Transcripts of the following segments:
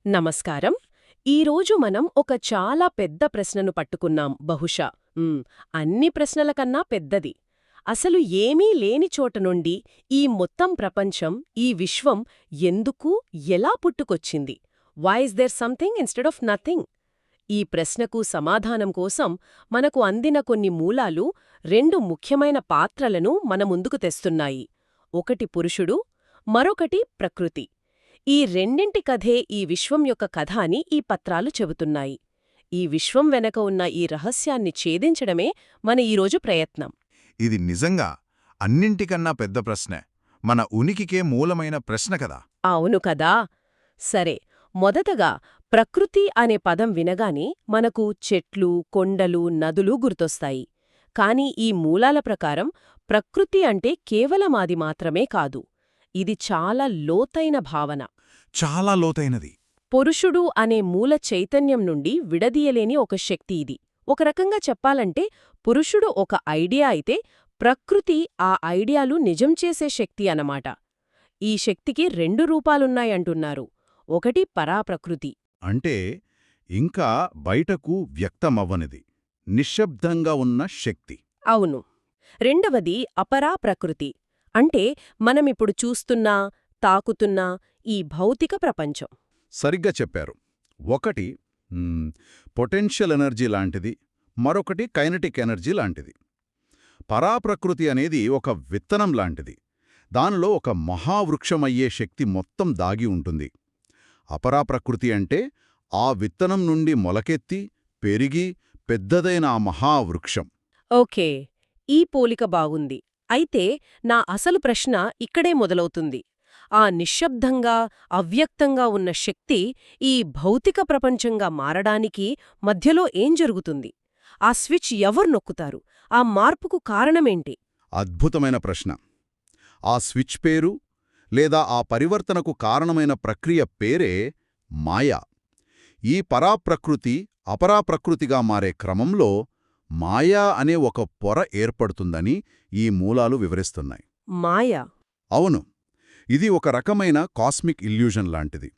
నమస్కారం. ఈరోజు మనం ఒక చాలా పెద్ద ప్రశ్నను పట్టుకున్నాం బహుశా. అన్ని ప్రశ్నల కన్నా పెద్దది. అసలు ఏమీ లేని చోట నుండి ఈ మొత్తం ప్రపంచం, ఈ విశ్వం ఎందుకు, ఎలా పుట్టుకొచ్చింది? Why is there something instead of nothing? ఈ ప్రశ్నకు సమాధానం కోసం మనకు అందిన కొన్ని మూలాలు రెండు ముఖ్యమైన పాత్రలను మన ముందుకు తెస్తున్నాయి. ఒకటి పురుషుడు, మరొకటి ప్రకృతి. ఈ రెండింటి కథే ఈ విశ్వం యొక్క కథ అని ఈ పత్రాలు చెబుతున్నాయి. ఈ విశ్వం వెనక ఉన్న ఈ రహస్యాన్ని ఛేదించడమే మన ఈరోజు ప్రయత్నం. ఇది నిజంగా అన్నింటికన్నా పెద్ద ప్రశ్నే. మన ఉనికికే మూలమైన ప్రశ్న కదా. అవును కదా. సరే, మొదటగా ప్రకృతి అనే పదం వినగానే మనకు చెట్లు, కొండలు, నదులు గుర్తొస్తాయి. కాని ఈ మూలాల ప్రకారం ప్రకృతి అంటే కేవలం అది మాత్రమే కాదు. ఇది చాలా లోతైన భావన. చాలా లోతైనది. పురుషుడు అనే మూల చైతన్యం నుండి విడదీయలేని ఒక శక్తి ఇది. ఒక రకంగా చెప్పాలంటే పురుషుడు ఒక ఐడియా అయితే ప్రకృతి ఆ ఐడియాలు నిజం చేసే శక్తి అన్నమాట. ఈ శక్తికి రెండు రూపాలున్నాయంటున్నారు. ఒకటి పరాప్రకృతి. అంటే ఇంకా బయటకు వ్యక్తమవ్వనిది, నిశ్శబ్దంగా ఉన్న శక్తి. అవును. రెండవది అపరాప్రకృతి. అంటే మనమిప్పుడు చూస్తున్నా, తాకుతున్నా ఈ భౌతిక ప్రపంచం. సరిగ్గా చెప్పారు. ఒకటి పొటెన్షియల్ ఎనర్జీ లాంటిది, మరొకటి కైనటిక్ ఎనర్జీ లాంటిది. పరాప్రకృతి అనేది ఒక విత్తనం లాంటిది. దానిలో ఒక మహావృక్షమయ్యే శక్తి మొత్తం దాగి ఉంటుంది. అపరాప్రకృతి అంటే ఆ విత్తనం నుండి మొలకెత్తి, పెరిగి, పెద్దదైన ఆ మహావృక్షం. ఓకే, ఈ పోలిక బాగుంది. అయితే నా అసలు ప్రశ్న ఇక్కడే మొదలవుతుంది. ఆ నిశ్శబ్దంగా, అవ్యక్తంగా ఉన్న శక్తి ఈ భౌతిక ప్రపంచంగా మారడానికి మధ్యలో ఏం జరుగుతుంది? ఆ స్విచ్ ఎవరు నొక్కుతారు? ఆ మార్పుకు కారణమేంటి? అద్భుతమైన ప్రశ్న. ఆ స్విచ్ పేరు లేదా ఆ పరివర్తనకు కారణమైన ప్రక్రియ పేరే మాయా. ఈ పరాప్రకృతి అపరాప్రకృతిగా మారే క్రమంలో మాయా అనే ఒక పొర ఏర్పడుతుందని ఈ మూలాలు వివరిస్తున్నాయి. మాయా? అవును. ఇది ఒక రకమైన కాస్మిక్ ఇల్యూజన్ లాంటిది.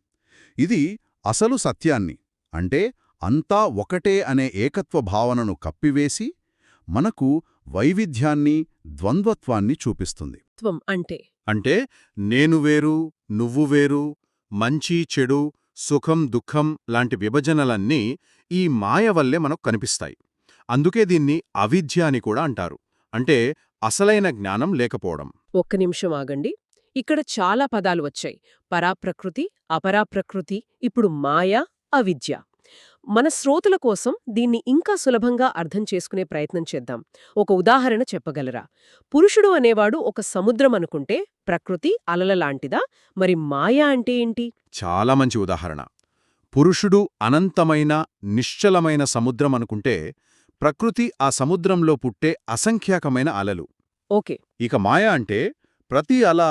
ఇది అసలు సత్యాన్ని, అంటే అంతా ఒకటే అనే ఏకత్వ భావనను కప్పివేసి మనకు వైవిధ్యాన్ని, ద్వంద్వత్వాన్ని చూపిస్తుంది. అంటే నేను వేరు, నువ్వు వేరు, మంచి చెడు, సుఖం దుఃఖం లాంటి విభజనలన్నీ ఈ మాయ వల్లే మనకు కనిపిస్తాయి. అందుకే దీన్ని అవిద్య అని కూడా అంటారు. అంటే అసలైన జ్ఞానం లేకపోవడం. ఒక్క నిమిషం ఆగండి. ఇక్కడ చాలా పదాలు వచ్చాయి. పరాప్రకృతి, అపరాప్రకృతి, ఇప్పుడు మాయా, అవిద్య. మన శ్రోతల కోసం దీన్ని ఇంకా సులభంగా అర్థం చేసుకునే ప్రయత్నం చేద్దాం. ఒక ఉదాహరణ చెప్పగలరా? పురుషుడు అనేవాడు ఒక సముద్రం అనుకుంటే ప్రకృతి అలలలాంటిదా? మరి మాయా అంటే ఏంటి? చాలా మంచి ఉదాహరణ. పురుషుడు అనంతమైన, నిశ్చలమైన సముద్రం అనుకుంటే ప్రకృతి ఆ సముద్రంలో పుట్టే అసంఖ్యాకమైన అలలు. ఓకే. ఇక మాయ అంటే ప్రతి అల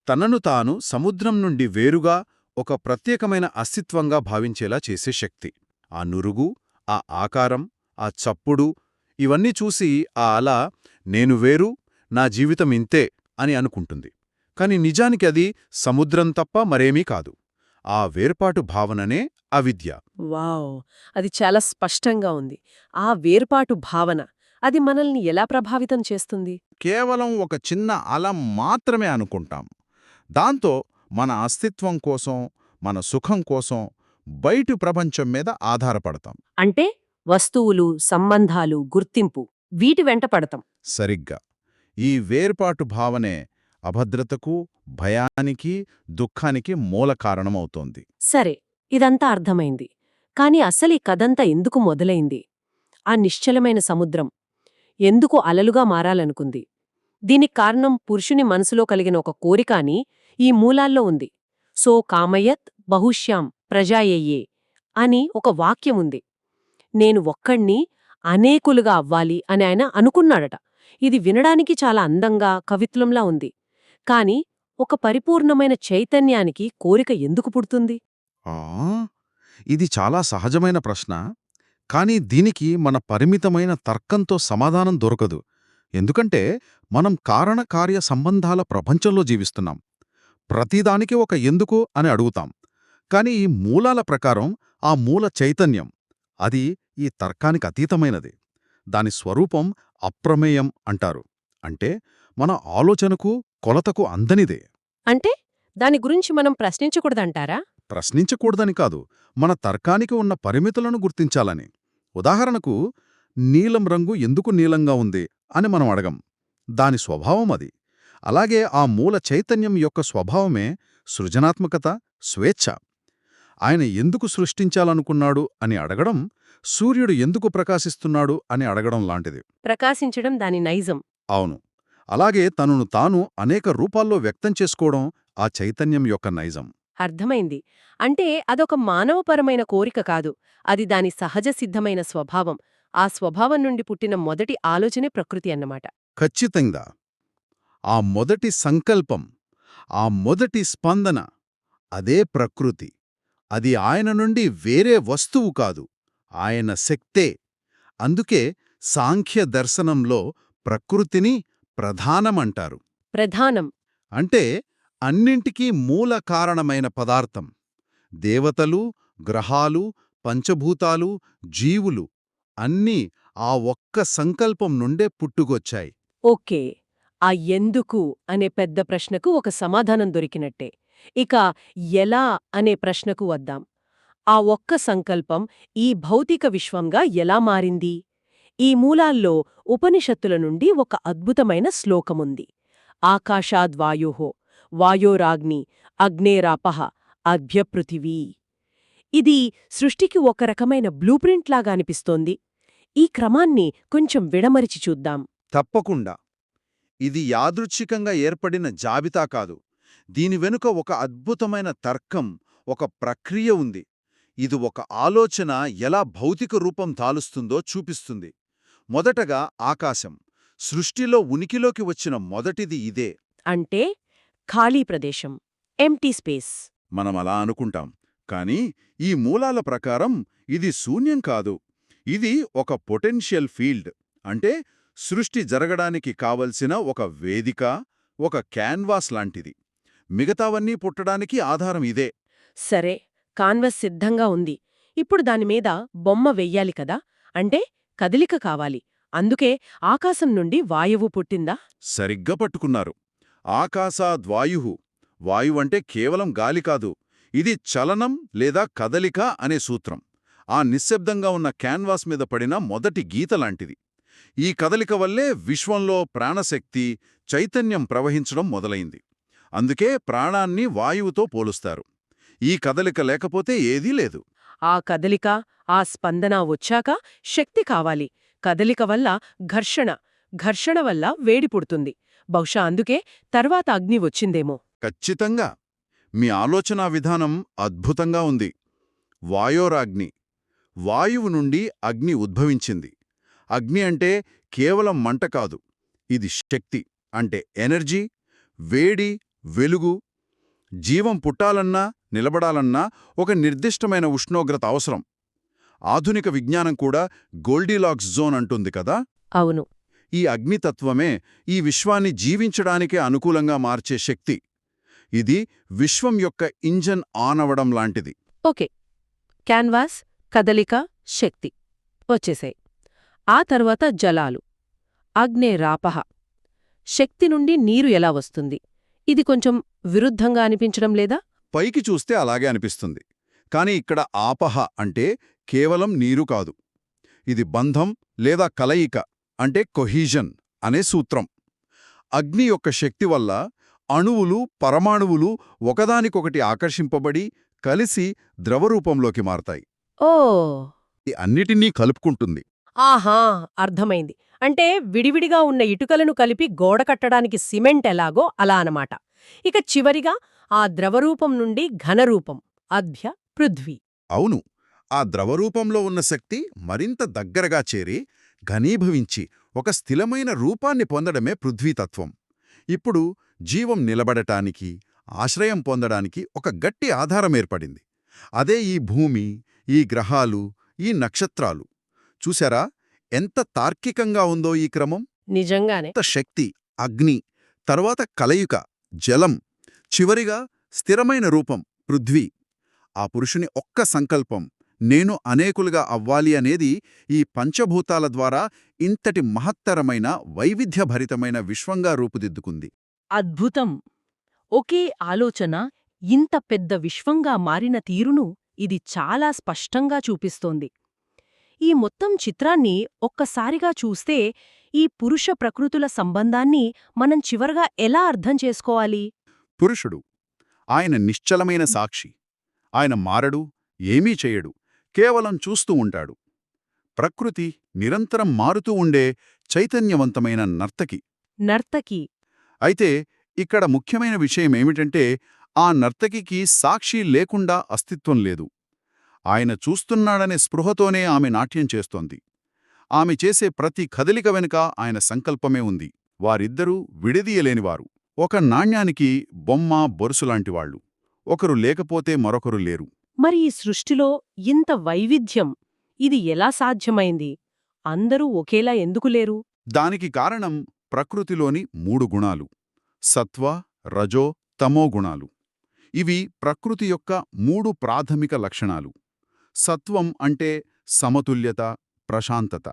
తనను తాను సముద్రం నుండి వేరుగా, ఒక ప్రత్యేకమైన అస్తిత్వంగా భావించేలా చేసే శక్తి. ఆ నురుగు, ఆ ఆకారం, ఆ చప్పుడు ఇవన్నీ చూసి ఆ అల నేను వేరు, నా జీవితం ఇంతే అని అనుకుంటుంది. కాని నిజానికి అది సముద్రం తప్ప మరేమీ కాదు. ఆ వేర్పాటు భావననే అవిద్య. వావ్! అది చాలా స్పష్టంగా ఉంది. ఆ వేర్పాటు భావన, అది మనల్ని ఎలా ప్రభావితం చేస్తుంది? కేవలం ఒక చిన్న అల మాత్రమే అనుకుంటాం. దాంతో మన అస్తిత్వం కోసం, మన సుఖం కోసం బయటి ప్రపంచం మీద ఆధారపడతాం. అంటే వస్తువులు, సంబంధాలు, గుర్తింపు, వీటి వెంట పడతాం. సరిగ్గా. ఈ వేర్పాటు భావనే అభద్రతకు, భయానికి, దుఃఖానికి మూల కారణమవుతోంది. సరే, ఇదంతా అర్థమైంది. కాని అసలీ కథంతా ఎందుకు మొదలైంది? ఆ నిశ్చలమైన సముద్రం ఎందుకు అలలుగా మారాలనుకుంది? దీనికి కారణం పురుషుని మనసులో కలిగిన ఒక కోరిక అని ఈ మూలాల్లో ఉంది. సో కామయత్ బహుశ్యాం ప్రజాయేయే అని ఒక వాక్యముంది. నేను ఒక్కణ్ణి అనేకులుగా అవ్వాలి అని ఆయన అనుకున్నాడట. ఇది వినడానికి చాలా అందంగా, కవిత్వంలా ఉంది. కాని ఒక పరిపూర్ణమైన చైతన్యానికి కోరిక ఎందుకు పుడుతుంది? ఇది చాలా సహజమైన ప్రశ్న. కానీ దీనికి మన పరిమితమైన తర్కంతో సమాధానం దొరకదు. ఎందుకంటే మనం కారణకార్య సంబంధాల ప్రపంచంలో జీవిస్తున్నాం. ప్రతిదానికి ఒక ఎందుకు అని అడుగుతాం. కాని ఈ మూలాల ప్రకారం ఆ మూల చైతన్యం అది ఈ తర్కానికి అతీతమైనది. దాని స్వరూపం అప్రమేయం అంటారు. అంటే మన ఆలోచనకు, కొలతకు అందనిదే. అంటే దాని గురించి మనం ప్రశ్నించకూడదంటారా? ప్రశ్నించకూడదని కాదు, మన తర్కానికి ఉన్న పరిమితులను గుర్తించాలని. ఉదాహరణకు, నీలం రంగు ఎందుకు నీలంగా ఉంది అని మనం అడగం. దాని స్వభావం అది. అలాగే ఆ మూల చైతన్యం యొక్క స్వభావమే సృజనాత్మకత, స్వేచ్ఛ. ఆయన ఎందుకు సృష్టించాలనుకున్నాడు అని అడగడం, సూర్యుడు ఎందుకు ప్రకాశిస్తున్నాడు అని అడగడం లాంటిది. ప్రకాశించడం దాని నైజం. అవును. అలాగే తనను తాను అనేక రూపాల్లో వ్యక్తం చేసుకోవడం ఆ చైతన్యం యొక్క నైజం. అర్థమైంది. అంటే అదొక మానవపరమైన కోరిక కాదు. అది దాని సహజ సిద్ధమైన స్వభావం. ఆ స్వభావం నుండి పుట్టిన మొదటి ఆలోచనే ప్రకృతి అన్నమాట. ఖచ్చితంగా. ఆ మొదటి సంకల్పం, ఆ మొదటి స్పందన, అదే ప్రకృతి. అది ఆయన నుండి వేరే వస్తువు కాదు, ఆయన శక్తే. అందుకే సాంఖ్య దర్శనంలో ప్రకృతిని ప్రధానమంటారు. ప్రధానం. అంటే అన్నింటికీ మూల కారణమైన పదార్థం. దేవతలు, గ్రహాలు, పంచభూతాలు, జీవులు అన్నీ ఆ ఒక్క సంకల్పం నుండే పుట్టుకొచ్చాయి. ఓకే. ఆ ఎందుకు అనే పెద్ద ప్రశ్నకు ఒక సమాధానం దొరికినట్టే. ఇక ఎలా అనే ప్రశ్నకు వద్దాం. ఆ ఒక్క సంకల్పం ఈ భౌతిక విశ్వంగా ఎలా మారింది? ఈ మూలాల్లో ఉపనిషత్తుల నుండి ఒక అద్భుతమైన శ్లోకముంది. ఆకాశాద్వాయోః వాయోరాగ్ని అగ్నేరాపః అభ్యపృథివీ. ఇది సృష్టికి ఒక రకమైన బ్లూప్రింట్ లాగా అనిపిస్తోంది. ఈ క్రమాన్ని కొంచెం విడమరిచి చూద్దాం. తప్పకుండా. ఇది యాదృచ్ఛికంగా ఏర్పడిన జాబితా కాదు. దీని వెనుక ఒక అద్భుతమైన తర్కం, ఒక ప్రక్రియ ఉంది. ఇది ఒక ఆలోచన ఎలా భౌతిక రూపం తాలుస్తుందో చూపిస్తుంది. మొదటగా ఆకాశం. సృష్టిలో ఉనికిలోకి వచ్చిన మొదటిది ఇదే. అంటే ఖాళీ ప్రదేశం, ఎంప్టీ స్పేస్. మనమలా అనుకుంటాం. కానీ ఈ మూలాల ప్రకారం ఇది శూన్యం కాదు. ఇది ఒక పొటెన్షియల్ ఫీల్డ్. అంటే సృష్టి జరగడానికి కావలసిన ఒక వేదిక, ఒక క్యాన్వాస్ లాంటిది. మిగతావన్నీ పుట్టడానికి ఆధారం ఇదే. సరే, కాన్వస్ సిద్ధంగా ఉంది. ఇప్పుడు దానిమీద బొమ్మ వెయ్యాలి కదా, అంటే కదలిక కావాలి. అందుకే ఆకాశం నుండి వాయువు పుట్టిందా? సరిగ్గా పట్టుకున్నారు. ఆకాశాద్వాయుః. వాయువంటే కేవలం గాలి కాదు. ఇది చలనం లేదా కదలిక అనే సూత్రం. ఆ నిశ్శబ్దంగా ఉన్న క్యాన్వాస్ మీద పడిన మొదటి గీతలాంటిది. ఈ కదలిక వల్లే విశ్వంలో ప్రాణశక్తి, చైతన్యం ప్రవహించడం మొదలైంది. అందుకే ప్రాణాన్ని వాయువుతో పోలుస్తారు. ఈ కదలిక లేకపోతే ఏదీ లేదు. ఆ కదలిక, ఆ స్పందన వచ్చాక శక్తి కావాలి. కదలిక వల్ల ఘర్షణ, ఘర్షణ వల్ల వేడి పుడుతుంది. బహుశా అందుకే తర్వాత అగ్ని వచ్చిందేమో. ఖచ్చితంగా. మీ ఆలోచనా విధానం అద్భుతంగా ఉంది. వాయోరాగ్ని. వాయువు నుండి అగ్ని ఉద్భవించింది. అగ్ని అంటే కేవలం మంట కాదు. ఇది శక్తి, అంటే ఎనర్జీ, వేడి, వెలుగు. జీవం పుట్టాలన్నా, నిలబడాలన్నా ఒక నిర్దిష్టమైన ఉష్ణోగ్రత అవసరం. ఆధునిక విజ్ఞానం కూడా గోల్డీలాక్స్ జోన్ అంటుంది కదా. అవును. ఈ అగ్నితత్వమే ఈ విశ్వాన్ని జీవించడానికే అనుకూలంగా మార్చే శక్తి. ఇది విశ్వం యొక్క ఇంజన్ ఆన్ అవడం లాంటిది. ఓకే. క్యాన్వాస్, కదలిక, శక్తి వచ్చేసాయి. ఆ తర్వాత జలాలు. అగ్నేరాపః. శక్తి నుండి నీరు ఎలా వస్తుంది? ఇది కొంచెం విరుద్ధంగా అనిపించడం లేదా? పైకి చూస్తే అలాగే అనిపిస్తుంది. కాని ఇక్కడ ఆపహ అంటే కేవలం నీరు కాదు. ఇది బంధం లేదా కలయిక, అంటే కొహీజన్ అనే సూత్రం. అగ్ని యొక్క శక్తి వల్ల అణువులు, పరమాణువులు ఒకదానికొకటి ఆకర్షింపబడి కలిసి ద్రవరూపంలోకి మారతాయి. ఓ, ఇది అన్నిటినీ కలుపుకుంటుంది. ఆహా, అర్థమైంది. అంటే విడివిడిగా ఉన్న ఇటుకలను కలిపి గోడ కట్టడానికి సిమెంట్ ఎలాగో అలా అనమాట. ఇక చివరిగా ఆ ద్రవరూపం నుండి ఘనరూపం, అభ్య పృథ్వీ. అవును. ఆ ద్రవరూపంలో ఉన్న శక్తి మరింత దగ్గరగా చేరి ఘనీభవించి ఒక స్థిరమైన రూపాన్ని పొందడమే పృథ్వీతత్వం. ఇప్పుడు జీవం నిలబడటానికి, ఆశ్రయం పొందడానికి ఒక గట్టి ఆధారం ఏర్పడింది. అదే ఈ భూమి, ఈ గ్రహాలు, ఈ నక్షత్రాలు. చూశారా ఎంత తార్కికంగా ఉందో ఈ క్రమం? నిజంగానే. శక్తి, అగ్ని, తర్వాత కలయిక, జలం, చివరిగా స్థిరమైన రూపం పృథ్వీ. ఆ పురుషుని ఒక్క సంకల్పం నేను అనేకులుగా అవ్వాలి అనేది ఈ పంచభూతాల ద్వారా ఇంతటి మహత్తరమైన వైవిధ్యభరితమైన విశ్వంగా రూపుదిద్దుకుంది. అద్భుతం! ఒకే ఆలోచన ఇంత పెద్ద విశ్వంగా మారిన తీరును ఇది చాలా స్పష్టంగా చూపిస్తోంది. ఈ మొత్తం చిత్రాన్ని ఒక్కసారిగా చూస్తే ఈ పురుష ప్రకృతుల సంబంధాన్ని మనం చివరగా ఎలా అర్థం చేసుకోవాలి? పురుషుడు ఆయన నిశ్చలమైన సాక్షి. ఆయన మారడు, ఏమీ చెయ్యడు, కేవలం చూస్తూ ఉంటాడు. ప్రకృతి నిరంతరం మారుతూ ఉండే చైతన్యవంతమైన నర్తకి. నర్తకి. అయితే ఇక్కడ ముఖ్యమైన విషయమేమిటంటే ఆ నర్తకికి సాక్షి లేకుండా అస్తిత్వం లేదు. ఆయన చూస్తున్నాడనే స్పృహతోనే ఆమె నాట్యం చేస్తోంది. ఆమె చేసే ప్రతి కదలిక వెనుక ఆయన సంకల్పమే ఉంది. వారిద్దరూ విడదీయలేనివారు. ఒక నాణ్యానికి బొమ్మ బొరుసులాంటివాళ్లు. ఒకరు లేకపోతే మరొకరు లేరు. మరి ఈ సృష్టిలో ఇంత వైవిధ్యం ఇది ఎలా సాధ్యమైంది? అందరూ ఒకేలా ఎందుకు లేరు? దానికి కారణం ప్రకృతిలోని 3 గుణాలు: సత్వ, రజో, తమో గుణాలు. ఇవి ప్రకృతి యొక్క 3 ప్రాథమిక లక్షణాలు. సత్వం అంటే సమతుల్యత, ప్రశాంతత.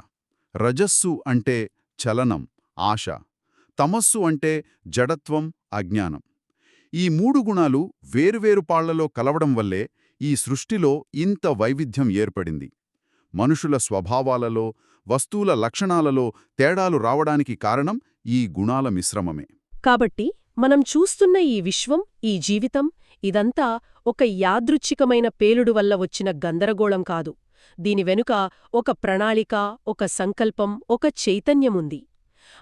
రజస్సు అంటే చలనం, ఆశ. తమస్సు అంటే జడత్వం, అజ్ఞానం. ఈ 3 గుణాలు వేర్వేరు పాళ్లలో కలవడం వల్లే ఈ సృష్టిలో ఇంత వైవిధ్యం ఏర్పడింది. మనుషుల స్వభావాలలో, వస్తువుల లక్షణాలలో తేడాలు రావడానికి కారణం ఈ గుణాల మిశ్రమమే. కాబట్టి మనం చూస్తున్న ఈ విశ్వం, ఈ జీవితం ఇదంతా ఒక యాదృచ్ఛికమైన పేలుడు వల్ల వచ్చిన గందరగోళం కాదు. దీని వెనుక ఒక ప్రణాళిక, ఒక సంకల్పం, ఒక చైతన్యముంది.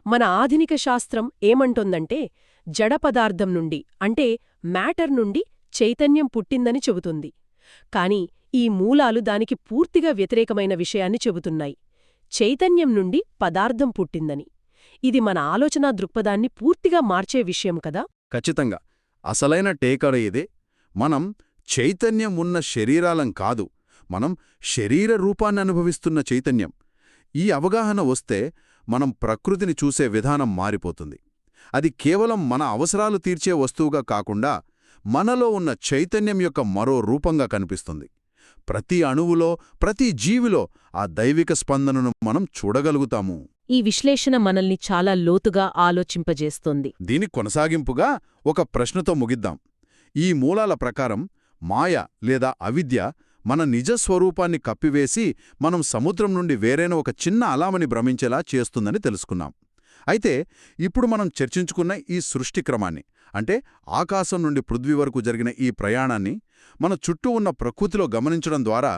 మన ఆధునిక శాస్త్రం ఏమంటోందంటే జడ పదార్థం నుండి, అంటే మ్యాటర్ నుండి చైతన్యం పుట్టిందని చెబుతుంది. కాని ఈ మూలాలు దానికి పూర్తిగా వ్యతిరేకమైన విషయాన్ని చెబుతున్నాయి. చైతన్యం నుండి పదార్థం పుట్టిందని. ఇది మన ఆలోచనా దృక్పథాన్ని పూర్తిగా మార్చే విషయం కదా? ఖచ్చితంగా. అసలైన టేకడ ఇదే. మనం చైతన్యం ఉన్న శరీరాలం కాదు, మనం శరీర రూపాన్ని అనుభవిస్తున్న చైతన్యం. ఈ అవగాహన వస్తే మనం ప్రకృతిని చూసే విధానం మారిపోతుంది. అది కేవలం మన అవసరాలు తీర్చే వస్తువుగా కాకుండా మనలో ఉన్న చైతన్యం యొక్క మరో రూపంగా కనిపిస్తుంది. ప్రతి అణువులో, ప్రతి జీవిలో ఆ దైవిక స్పందనను మనం చూడగలుగుతాము. ఈ విశ్లేషణ మనల్ని చాలా లోతుగా ఆలోచింపజేస్తోంది. దీని కొనసాగింపుగా ఒక ప్రశ్నతో ముగిద్దాం. ఈ మూలాల ప్రకారం మాయ లేదా అవిద్య మన నిజస్వరూపాన్ని కప్పివేసి మనం సముద్రం నుండి వేరైన ఒక చిన్న అలామని భ్రమించేలా చేస్తుందని తెలుసుకున్నాం. అయితే ఇప్పుడు మనం చర్చించుకున్న ఈ సృష్టి క్రమాన్ని, అంటే ఆకాశం నుండి పృథ్వీ వరకు జరిగిన ఈ ప్రయాణాన్ని మన చుట్టూ ఉన్న ప్రకృతిలో గమనించడం ద్వారా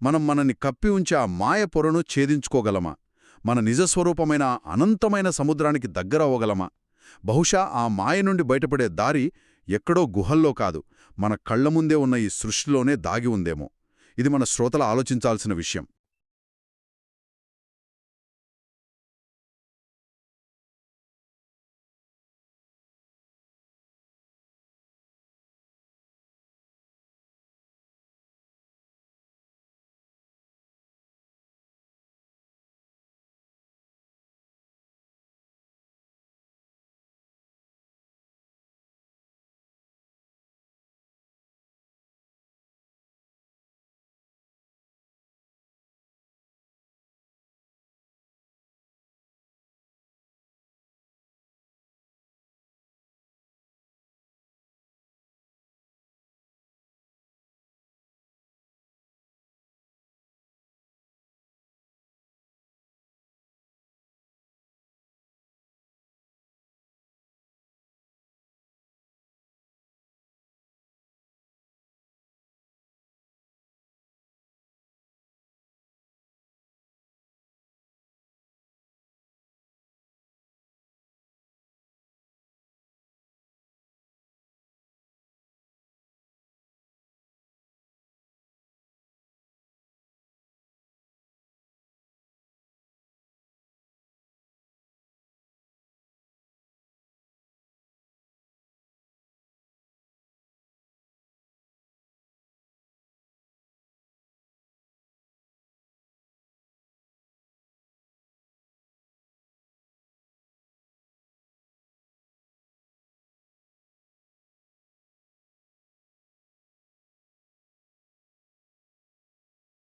మనం మనని కప్పి ఉంచే ఆ మాయ పొరను ఛేదించుకోగలమా? మన నిజస్వరూపమైన అనంతమైన సముద్రానికి దగ్గరవ్వగలమా? బహుశా ఆ మాయ నుండి బయటపడే దారి ఎక్కడో గుహల్లో కాదు, మన కళ్లముందే ఉన్న ఈ సృష్టిలోనే దాగి ఉందేమో. ఇది మన శ్రోతల ఆలోచించాల్సిన విషయం.